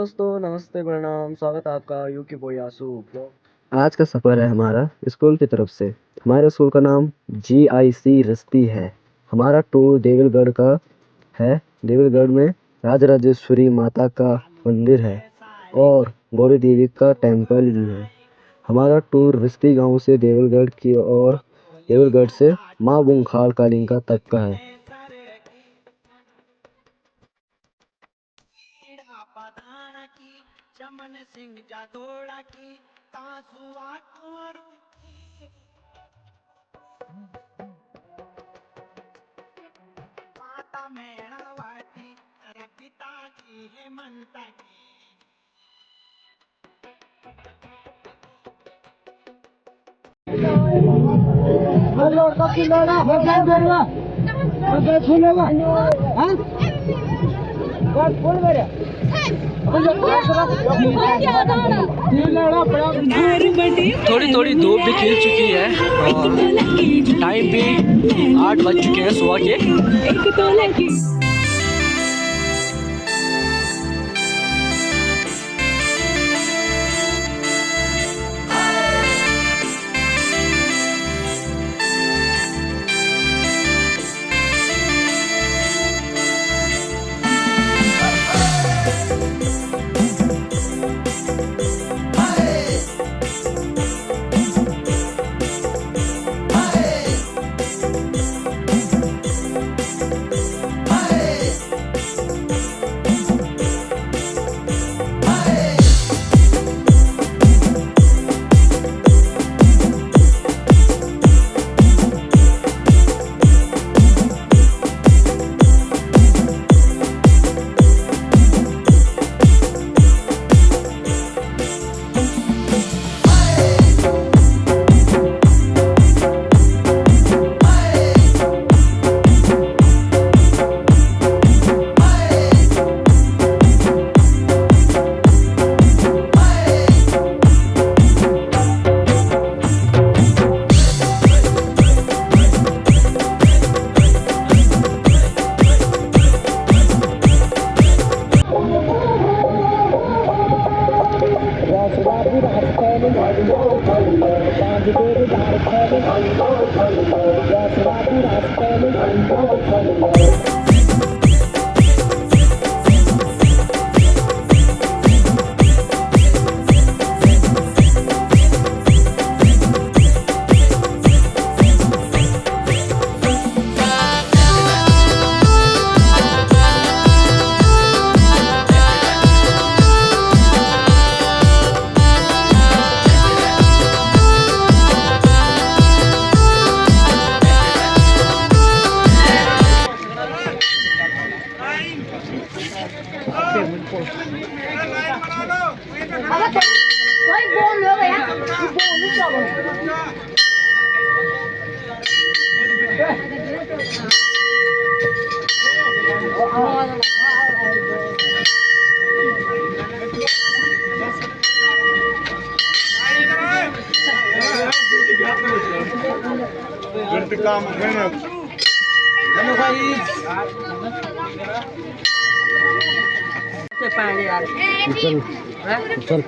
दोस्तों, नमस्ते, प्रणाम, स्वागत है आपका यूकी बोयासु ब्लॉग। आज का सफ़र है हमारा स्कूल की तरफ से। हमारे स्कूल का नाम GIC रस्ती है। हमारा टूर देवलगढ़ का है। देवलगढ़ में राजराजेश्वरी माता का मंदिर है और गौरी देवी का टेम्पल भी है। हमारा टूर रस्ती गांव से देवलगढ़ की और देवलगढ़ से माँ बुंखाल कालिंका तक का है। चमन सिंह जादोड़ा की तासुआ कुंवरू माता मेणावाती अरे पिता की हेमंता की हेलो कभी लड़ा बजा देगा बजा सुनेगा हां बात बोल मेरे थोड़ी थोड़ी धूप भी खिल चुकी है और टाइम भी 8 बज चुके हैं सुबह के। काम हेलो भाई से पानी यार चल चल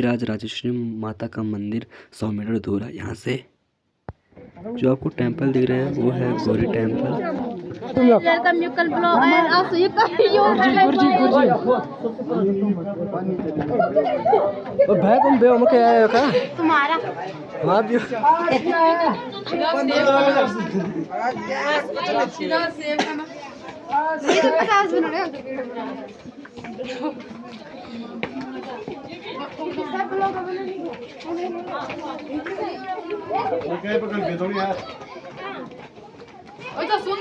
अभी राजराजेश्वरी माता का मंदिर 100 मीटर दूर है यहाँ से। जो आपको टेंपल दिख रहा है वो है गौरी टेंपल। भाई तुम बे हम क्या आए का तुम्हारा मार दियो। ये तो 50 मिनट है। सब लोग ओके पकड़ के थोड़ी यार ओ तो सुन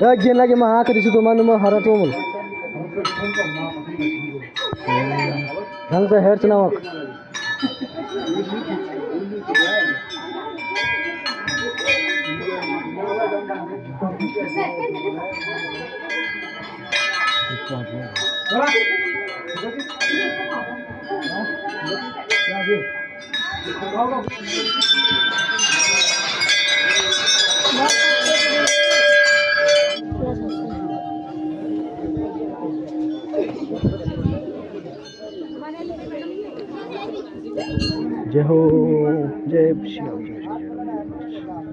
या गेन लागे मा आँखा दिसु तो मानु म हरा तो मल ढंग से हेड चलाओ। जय हो जय श्री राम जय श्री राम।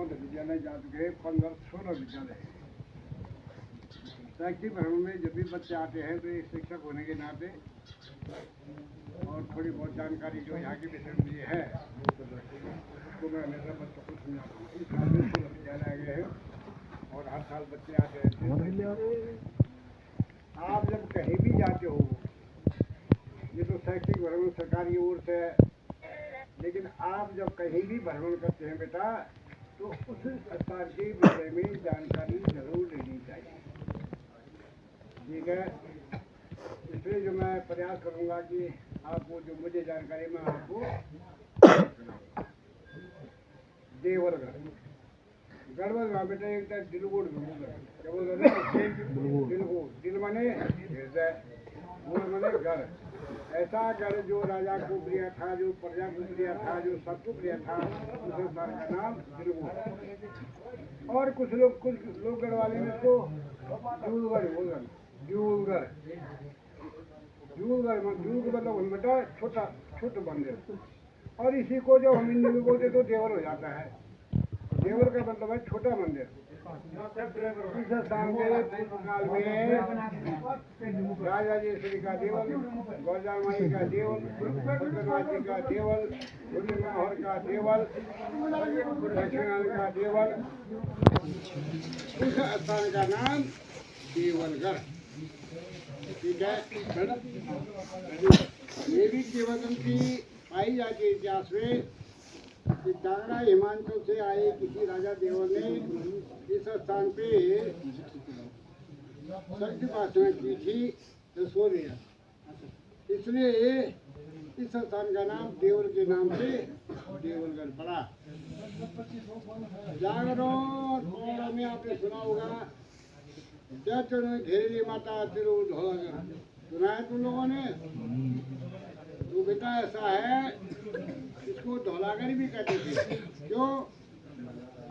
विद्यालय जा चुके 15-16 विद्यालय। शैक्षिक भ्रमण में जब भी बच्चे आते हैं तो एक शिक्षक होने के नाते और थोड़ी बहुत जानकारी जो यहाँ के विषय में है उसको मैं हमेशा बच्चों को समझाता हूँ। इस साल 16 विद्यालय आ गए हैं और हर साल बच्चे आते हैं। आप जब कहीं भी जाते हो, ये तो शैक्षिक भ्रमण सरकारी ओर से, लेकिन आप जब कहीं भी भ्रमण करते हैं बेटा तो उस स्थान के विषय में जानकारी जरूर लेनी चाहिए। ठीक है, इसलिए जो मैं प्रयास करूंगा कि आपको जो मुझे जानकारी में आपको देवलगढ़ गढ़वल गाँव बेटा एक दिलगोड़ क्या बोल रहे दिलगोड़, दिल माने हृदय, गोड़ माने गढ़। ऐसा गढ़ जो राजा को प्रिय था, जो प्रजा को प्रिय था, जो सबको प्रिय था, उस स्थान का नाम दिलगोड़। और कुछ लोग गढ़वाले में इसको जूलगढ़ बोलते हैं। जूलगढ़ मतलब बेटा छोटा मंदिर। और इसी को जो हम हिंदी में बोलते तो देवल हो जाता है। देवल का मतलब है छोटा मंदिर। इस स्थान के काल में राजराजेश्वरी का देवल, गौरजाल माई का देवल, भूतनाथ जी का देवल, भूतनाहर का देवल, दक्षिणान का देवल, उस स्थान का नाम देवलगढ़। ठीक है, ये भी किंवदंती पाई जाती है इतिहास में कि कांगड़ा हिमांचल से आए किसी राजा देवल ने इस स्थान पे शक्ति उपासना की थी, इसलिए इस स्थान का नाम देवल के नाम से देवलगढ़ पड़ा। जागरण और में आपने सुना होगा घेरेली माता तिरु धौलागढ़, सुना है तुम लोगों ने? तो बेटा ऐसा है, इसको धौलागढ़ भी कहते थे। क्यों?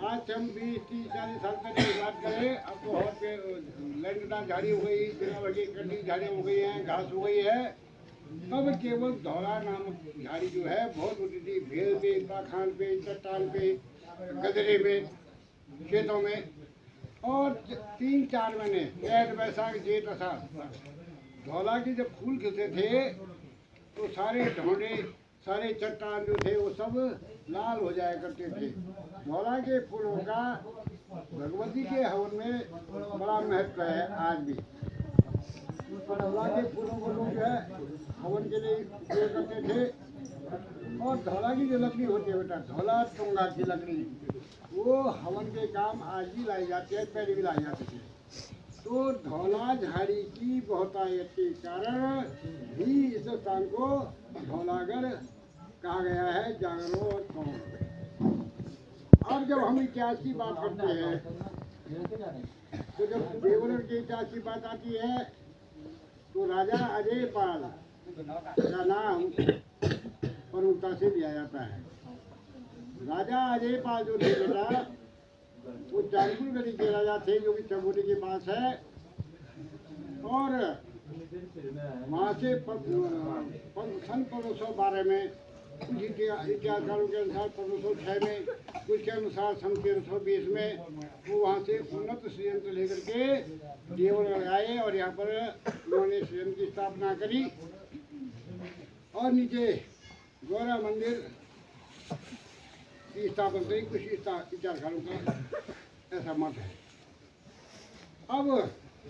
आज हम 20-30-40 साल तक की बात करें, अब तो और पे लैंडदार झाड़ी हो गई, बिना कटी झाड़ियाँ हो गई हैं, घास हो गई है। तब केवल धौला नामक झाड़ी जो है बहुत होती थी, भेल पे, पाखान पे, चट्टान पे, गदरे पे, खेतों में। और 3-4 महीने चैत बैसाख जेठ अषाढ़ धौला के जब फूल खिलते थे तो सारे ढोंडे सारे चट्टान जो थे वो सब लाल हो जाया करते थे। धौला के फूलों का भगवती के हवन में बड़ा महत्व है आज भी। धौला के फूलों को लोग जो है हवन के लिए उपयोग करते थे। और धौला की जो लकड़ी होती है बेटा, धौला टोंगा की लकड़ी, वो हवन के काम आज भी लाई जाती है, पहले भी लाई जाती थी। तो धौला झाड़ी की बहुतायत के कारण ही इस स्थान को धौलागढ़ कहा गया है, जागरों और कौन। अब जब हम इतिहास की बात करते हैं तो जब देवगढ़ के इतिहास की बात आती है तो राजा अजयपाल का नाम प्रमुखता से लिया जाता है। राजा अजयपाल जो थे बेटा, वो चांदपुरगढ़ी के राजा थे, जो कि चमोली के पास है। और वहाँ से सन 1512 में, कुछ इतिहासकारों के अनुसार 1506 में, कुछ के अनुसार सन 1320 में वो वहाँ से उन्नत श्रीयंत्र लेकर के देवगढ़ आए और यहाँ पर उन्होंने श्रीयंत्र की स्थापना करी। और नीचे गौरा मंदिर की स्थापना करी। कुछ इतिहासकारों का ऐसा मत है। अब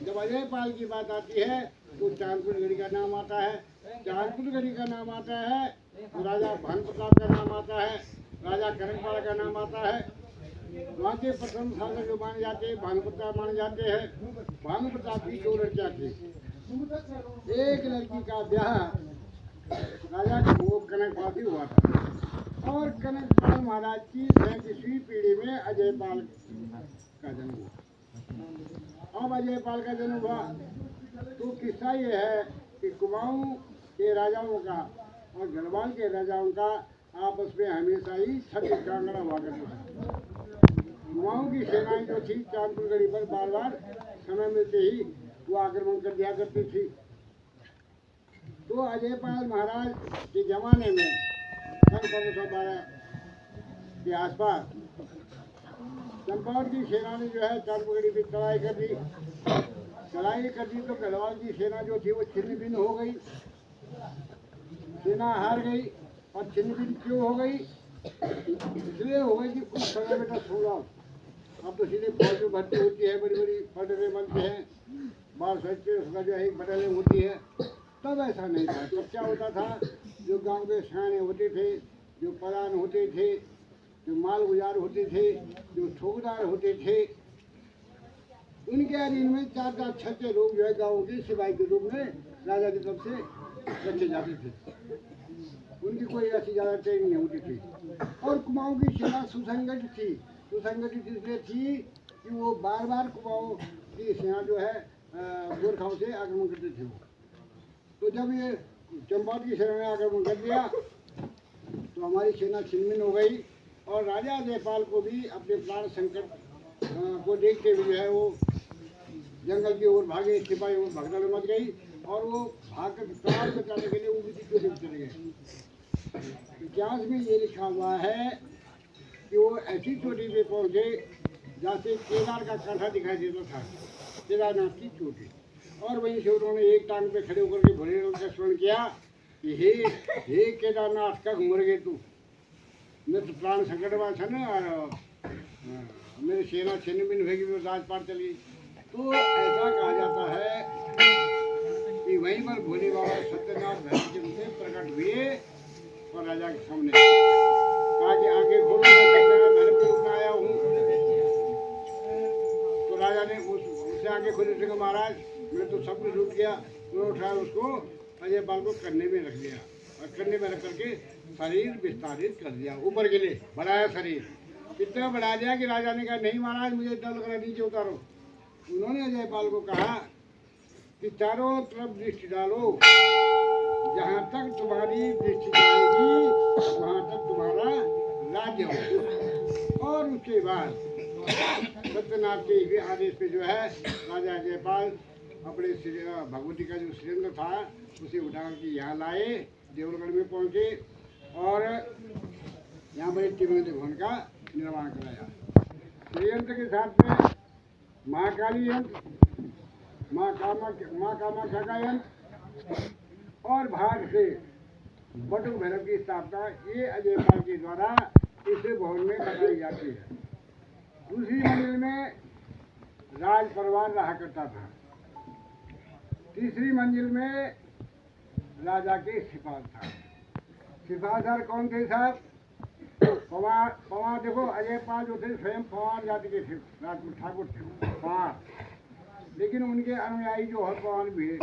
जब अजयपाल की बात आती है तो चांदपुरगढ़ी का नाम आता है। चांदपुरगढ़ी का नाम आता है तो राजा भानु प्रताप का नाम आता है, राजा कनकपाल का नाम आता है। वहाँ के प्रथम शासक जो माने जाते हैं भानु प्रताप माने जाते हैं। भानु प्रताप की 2 लड़कियाँ थी। एक लड़की का ब्याह राजा कनकपाल से हुआ था और कनकपाल महाराज की 37वीं पीढ़ी में अजयपाल का जन्म हुआ। अब अजयपाल का जन्म हुआ तो किस्सा ये है कि कुमाऊं के राजाओं का और गढ़वाल के राजाओं का आपस में हमेशा ही छत्र कांगड़ा हुआ करता था। कुमाऊं की सेनाएं जो थी चांदपुरगढ़ी पर बार बार समय मिलते ही वो आक्रमण कर दिया करती थी। तो अजयपाल महाराज के जमाने में सन 1512 के आसपास चंपावत की सेना ने जो है चांदपुरगढ़ी पर चढ़ाई कर दी। तो गढ़वाल की सेना जो थी वो छिन्न भिन्न हो गई। सेना हार गई। और छिन्न भिन्न क्यों हो गई? इसलिए हो गई कि उस समय बेटा सुनो, अब तो सीधे फौज में भर्ती होती है, बड़ी बड़ी पटरे बनते हैं, 12 उसका जो है एक बटालियन होती है। तब ऐसा नहीं था। तब क्या होता था, जो गांव के सयाने होते थे, जो प्रधान होते थे, जो माल गुजार होते थे, जो ठोकदार होते थे, उनके अधीन में 4-4 6 लोग जो है गाँव के सिपाही के रूप में राजा की तरफ से रखे जाते थे। उनकी कोई ऐसी ज़्यादा ट्रेनिंग नहीं होती थी। और कुमाऊं की सेना सुसंगठित थी। सुसंगठित इसलिए थी कि वो बार बार कुमाऊं की सेना जो है गोरखाओं से आक्रमण करते थे वो। तो जब ये चंपावत की सेना ने आक्रमण कर दिया तो हमारी सेना छिन्न हो गई। और राजा अजयपाल को भी अपने प्राण संकट को देखते हुए जो है वो जंगल की ओर भागे, सिपाही और भगदड़ मच गई और वो भागकर प्राण बचाने के लिए वो किसी चोटी पर चले गए। इतिहास में ये लिखा हुआ है कि वो ऐसी चोटी पे पहुंचे जहाँ से केदार का कांठा दिखाई देता था, केदारनाथ की चोटी। और वहीं से उन्होंने एक टांग पे खड़े होकर के भोलेनाथ का स्मरण किया कि हे केदारनाथ, कब मर गए तू? मैं तो प्राण संकट में था ना, और मेरी सेना छिन्न भिन्न होगी, वो राजपाट चली। तो ऐसा कहा जाता है कि वहीं पर भोले बाबा सत्यनाथ भैरव के रूप में प्रकट हुए और राजा के सामने कहा कि आंखें खोलो, मैं सत्यनाथ भैरव के रूप में आया हूँ। तो राजा ने उससे आंखें खोली, थे महाराज मैं तो सब कुछ लूट गया। उन्होंने उठाया उसको अजयपाल को कन्ने में रख दिया और कन्ने में रख करके शरीर विस्तारित कर दिया, ऊपर के लिए बढ़ाया शरीर। इतना बढ़ा दिया कि राजा ने कहा नहीं महाराज मुझे डर लग रहा, नीचे उतारो। उन्होंने अजयपाल को कहा कि चारों तरफ दृष्टि डालो, जहाँ तक तुम्हारी दृष्टि जाएगी वहाँ तक तुम्हारा राज्य होगा। और उसके बाद सत्यनाथ के आदेश पे जो है राजा अजयपाल अपने भगवती का जो श्रीयंत्र था उसे उठा के यहाँ लाए, देवगढ़ में पहुँचे और यहाँ पर एक त्रिवेणी भवन का निर्माण कराया। श्रीयंत्र के साथ में महाकाली यंत्र, माँ कामाख्या का यंत्र और भाग से बटुक भैरव की स्थापना ये अजय पाल के द्वारा इस भवन में बताई जाती है। दूसरी मंजिल में राज परिवार रहा करता था। तीसरी मंजिल में राजा के सिपाही था। सिपाहीदार कौन थे साहब? पवार देखो, अजय पाल जो थे स्वयं पवार जाति के थे, राजपूत ठाकुर थे पवार, लेकिन उनके अनुयायी जो हर पवार भी है।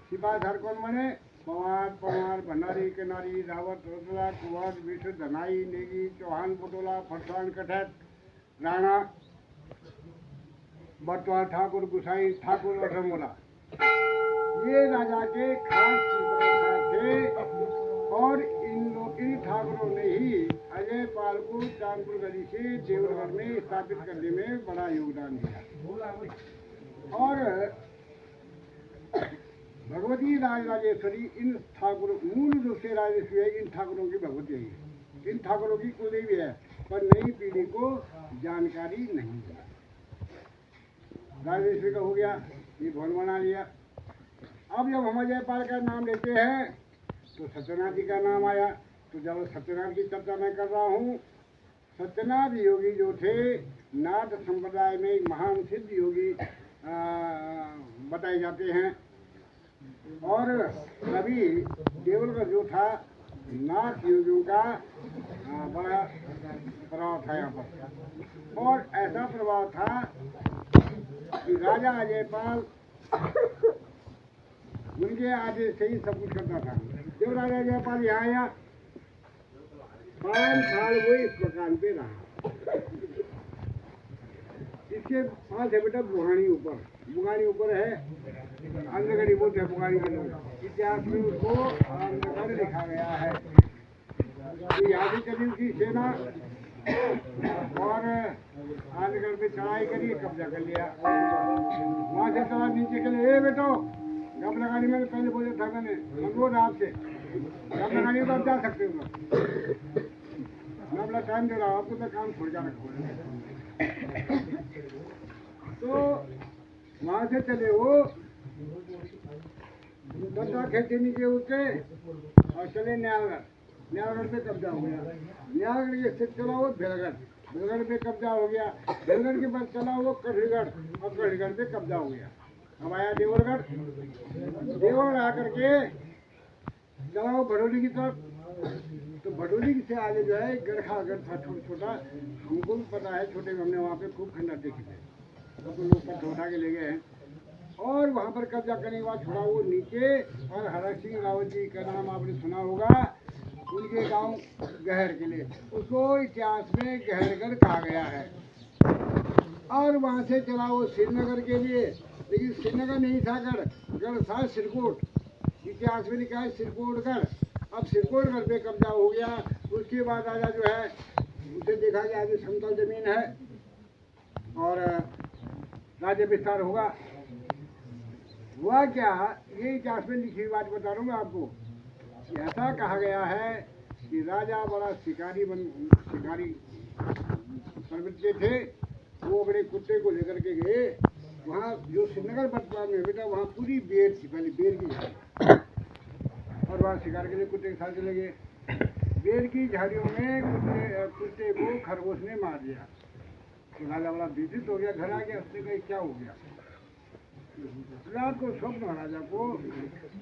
सिपाहीदार कौन बने? पवार, भंडारी, किनारी, रावत, रोतला, कुंवर, विष्णु, धनाई, नेगी, चौहान, बुटोला, फरसान, कटहत, राणा, बटवाल ठाकुर, गुसाई ठाकुर और रमोला, ये राजा के खास सिपाहीदार थे। और इन ठाकुरों ने ही अजय पाल को चांदपुर गली से देवगढ़ में स्थापित करने में बड़ा योगदान दिया। और भगवती राजराजेश्वरी इन ठाकुर मूल रूप से राजेश्वरी है, इन ठाकुरों की भगवती है, इन ठाकुरों की कुलदेवी है, पर नई पीढ़ी को जानकारी नहीं है। राजेश्वरी का हो गया, ये भवन बना लिया। अब जब हम अजय पाल का नाम लेते हैं तो सत्यनाथ जी का नाम आया। तो जब सत्यनाथ की चर्चा मैं कर रहा हूँ, सत्यनाथ योगी जो थे नाथ संप्रदाय में एक महान सिद्ध योगी बताए जाते हैं। और कभी देवलगढ़ जो था नाथ योगियों का बड़ा प्रभाव था यहाँ पर। और ऐसा प्रभाव था कि राजा अजय पाल उनके आदेश से ही सब कुछ करता था। जब राजा अजय पाल यहाँ आया, 5 साल वो इस मकान पे रहा। इसके पास है बेटा बुगानी ऊपर है, अंधगढ़ी बोलते हैं बुगानी के लोग। इतिहास में उसको अंधगढ़ लिखा गया है। तो यहाँ से चली उसकी सेना और अंधगढ़ पे चढ़ाई करी, कब्जा कर लिया। वहाँ से चला नीचे के लिए, बेटो गप लगानी, मैंने पहले बोला था, मैंने अनुरोध आपसे, गप लगानी तो आप जा सकते हो। मैं अपना टाइम दे रहा हूँ आपको, तो काम छोड़ जा रखो। तो वहाँ से चले वो बंदा खेती नीचे उठे और चले न्यालगढ़ पे कब्जा हो गया। न्यालगढ़ के स्थित चला वो भेलगढ़ पे कब्जा हो गया। भेलगढ़ के बाद चला वो कढ़ीगढ़ और कढ़ीगढ़ पे कब्जा हो गया। अब आया देवगढ़ आकर के चला वो भड़ोली की तरफ। तो भड़ोली से आगे जो है गढ़ था छोटा, हमको भी पता है, छोटे में हमने वहाँ पे खूब खंडर देखे थे, तो लोग पत्थर उठा के ले गए हैं। और वहाँ पर कब्जा करने के बाद छोड़ा वो नीचे। और हरक सिंह रावत जी का नाम आपने सुना होगा, उनके गांव गहर के लिए, उसको इतिहास में गहरगढ़ कहा गया है। और वहाँ से चला वो श्रीनगर के लिए, लेकिन श्रीनगर नहीं था, गढ़ था सिरकोट। इतिहास में लिखा है सिरकोटगढ़। अब सिरकोटगढ़ पे कब्जा हो गया। उसके बाद राजा जो है उसे देखा कि आगे समतल जमीन है और राज्य विस्तार होगा। हुआ क्या, ये इतिहास में लिखी हुई बात बता रहा हूँ मैं आपको। ऐसा कहा गया है कि राजा बड़ा शिकारी प्रवृत्ति के थे। वो अपने कुत्ते को लेकर के गए वहाँ, जो श्रीनगर बटवार में बेटा, वहाँ पूरी बेर थी, पहले बेर की झाड़ी, और वहाँ शिकार के लिए कुत्ते के साथ चले गए। बेर की झाड़ियों में कुत्ते को खरगोश ने मार दिया। तो राजा बड़ा विदित हो गया, घर आ गया, उसने कहा क्या हो गया। रात को स्वप्न राजा को,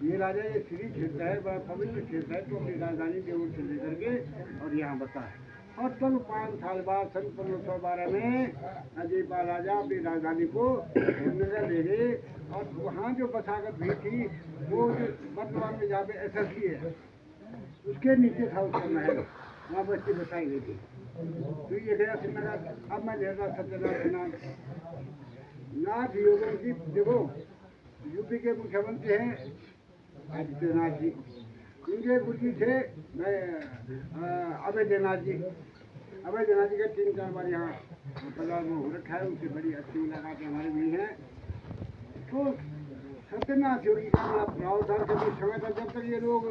ये राजा ये श्री क्षेत्र है, बड़ा पवित्र क्षेत्र है, तो अपनी राजधानी देवगढ़ से लेकर के और यहाँ बसा है। और तब 5 साल बाद सन 1512 में अजय पाल राजा अपनी राजधानी को श्रीनगर ले गए। और वहाँ जो बसागत हुई थी वो वर्तमान में जहाँ पे SSC है उसके नीचे था उसका महल, वहाँ बस्ती बसाई गई थी। तो ये गया श्रीनगर। अब मैं लेता सत्यनाथ नाथ योगों की, देखो यूपी के मुख्यमंत्री हैं आदित्यनाथ जी, उनके गुरु थे अभयनाथ जी। अभयनाथ जी का 3-4 बार यहाँ प्रधान में हो रखा है, उनसे बड़ी अच्छी मुलाकात हमारे भी हैं। तो सत्यनाथ योगी का बड़ा प्रभाव था। कभी समय था जब तक ये लोग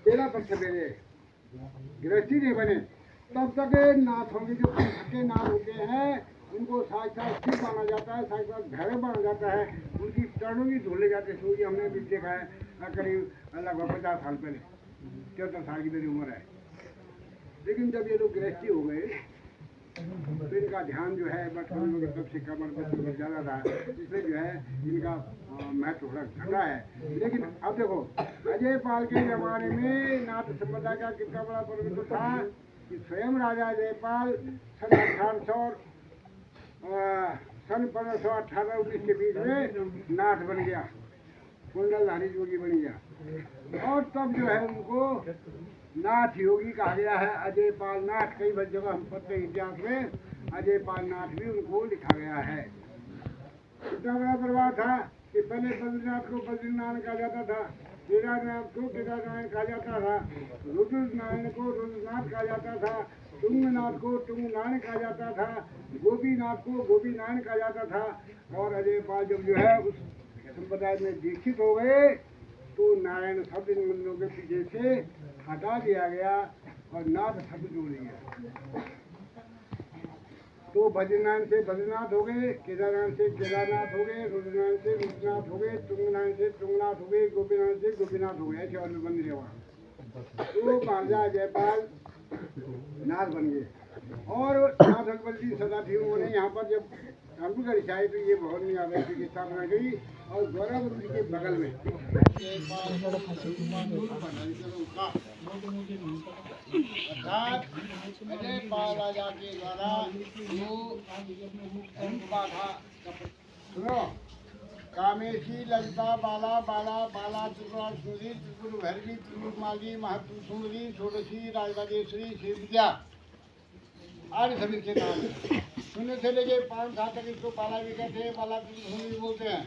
13 वर्ष मेरे गृहस्थी नहीं बने, तब तक नाथों के जो के नाम होते हैं उनको साक्षात शिव माना जाता है, साक्षात भैरव माना जाता है। उनकी चरणों की धोले जाते हैं। हमने भी देखा है करीब लगभग 50 साल पहले। 73 साल की मेरी उम्र है। लेकिन जब ये लोग गृहस्थी हो गए तो इनका ध्यान जो है बचपन में तब से कमर बच्चों पर ज़्यादा था, इसलिए जो है इनका महत्व थोड़ा घटा है। लेकिन अब देखो, अजय पाल के जमाने में नाथ संप्रदाय का कितना बड़ा परिवर्तन था कि स्वयं राजा जयपाल सन 1518-19 के बीच में नाथ बन गया, कुंडलधारी योगी बन गया। और तब जो है उनको नाथ योगी कहा गया है, अजय पाल नाथ। कई बार जगह हम पढ़ते हैं इतिहास में अजय पाल नाथ भी उनको लिखा गया है। इतना बड़ा प्रभाव था कि पहले बद्रीनाथ को बद्रीनारायण कहा जाता था, केदारनाथ को केदारनारायण कहा जाता था, रुद्रनारायण को रुद्रनाथ कहा जाता था, तुंगनाथ को तुंगनारायण कहा जाता था, गोपीनाथ को गोपीनारायण कहा जाता था। और अजय पाल जब जो है उस संप्रदाय में दीक्षित हो गए तो नारायण शब्द इन मंदिरों के पीछे से हटा दिया गया और नाथ शब्द जोड़ दिया। तो बद्रीनारायण से बद्रीनाथ हो गए, केदारनाथ से केदारनाथ हो गए, रुद्रनारायण से रुद्रनाथ हो गए, तुंगनारायण से तुंगनाथ हो गए, गोपीनाथ से गोपीनाथ हो गए। ऐसे और मंदिर है वहाँ। तो महाराजा जयपाल नाथ बन गए। और नाथ अकबर जी सदा थी, उन्होंने यहाँ पर जब कानपुर रिसाई तो ये बहुत नहीं आदि की स्थापना की। और गौरव जी के बगल में अजय पाल राजा के द्वारा जो हुआ था, सुनो, कामेशी ललिता बाला बाला बाला त्रिपुरा सुंदरी त्रिपुर भैरवी त्रिपुर माली महत्व सुंदरी षोडशी राजराजेश्वरी श्री विद्या आदि सभी के नाम है। शून्य से लेके 5 साल तक इसको बाला भी कहते हैं, बाला सुंदरी भी बोलते हैं,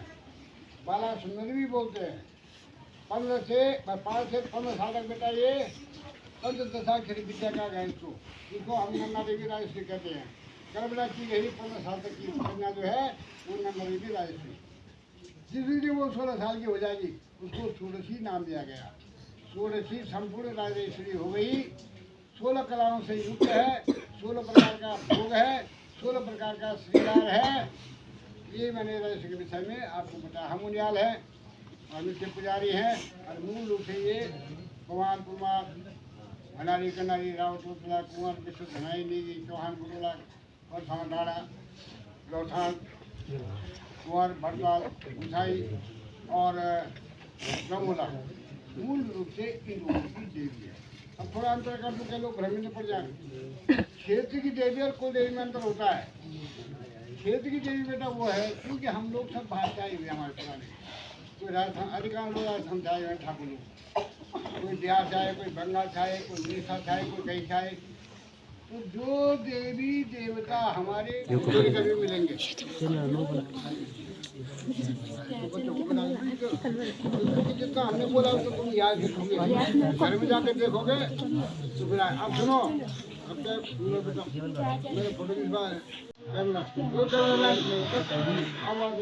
बाला सुंदरी भी बोलते हैं। 5 से 15 साल तक बेटा ये पंचदशाक्षरी विद्या का है। इसको हम नन्ना देवी राजश्री कहते हैं। कर्मला की गई 15 साल तक की कन्या जो है वो नन्ना देवी राजश्री। जिस दिन वो 16 साल की हो जाएगी उसको षोडशी नाम दिया गया। षोडशी संपूर्ण राजेश्वरी हो गई। 16 कलाओं से युक्त है, 16 प्रकार का भोग है, 16 प्रकार का श्रृंगार है। ये मैंने राजश्री के विषय में आपको बताया। हम उनियाल है और नित्य पुजारी हैं। और मूल रूप से ये कुमार कुमार भंडारी कन्नारी रावत उत्तला कुंवर विश्व धनाई नीगी चौहान गुरुला और डाड़ा गौठान कुंवर भरताल ऊंचाई और गमोला मूल रूप से इन लोगों की देवी है। अब थोड़ा अंतर कर तो लोग भ्रमित पड़ जाए। क्षेत्र की देवी और कुल देवी में अंतर होता है। क्षेत्र की देवी बेटा वो है क्योंकि हम लोग सब भाषाई हुए हमारे पुराने, कोई राजस्थान अधिकांश लोग राजस्थान से आए हुए ठाकुर लोग, कोई बिहार से आए, कोई बंगाल से आए, कोई उड़ीसा से आए, कोई कहीं से आए। तो जो देवी देवता हमारे कभी मिलेंगे जितना हमने बोला तो तुम याद रखोगे, घर में जाके देखोगे तो फिर अब सुनो। अब मेरे फोटो की बात आवाज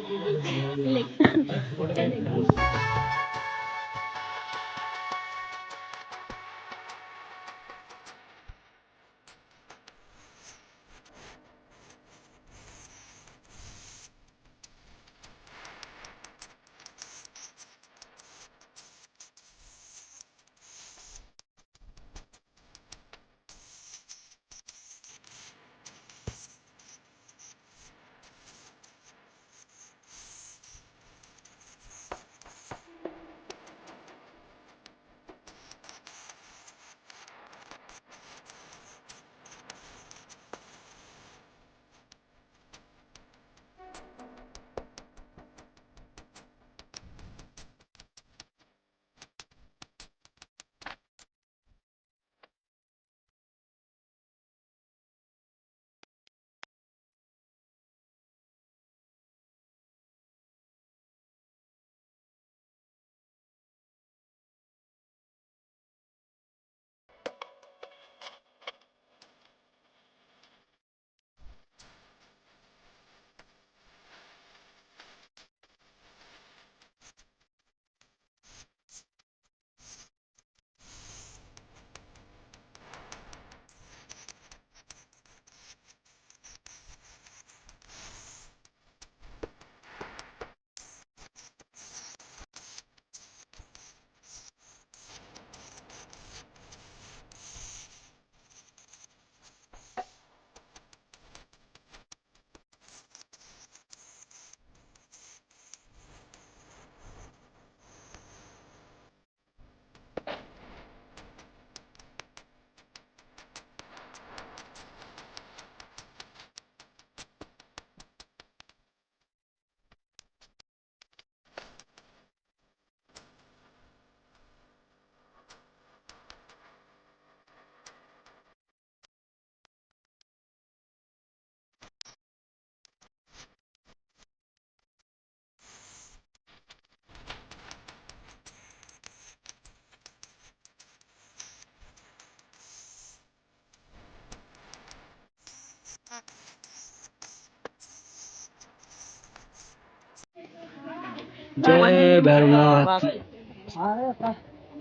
जय भैरवनाथ।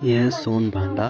यह सोन भांडा।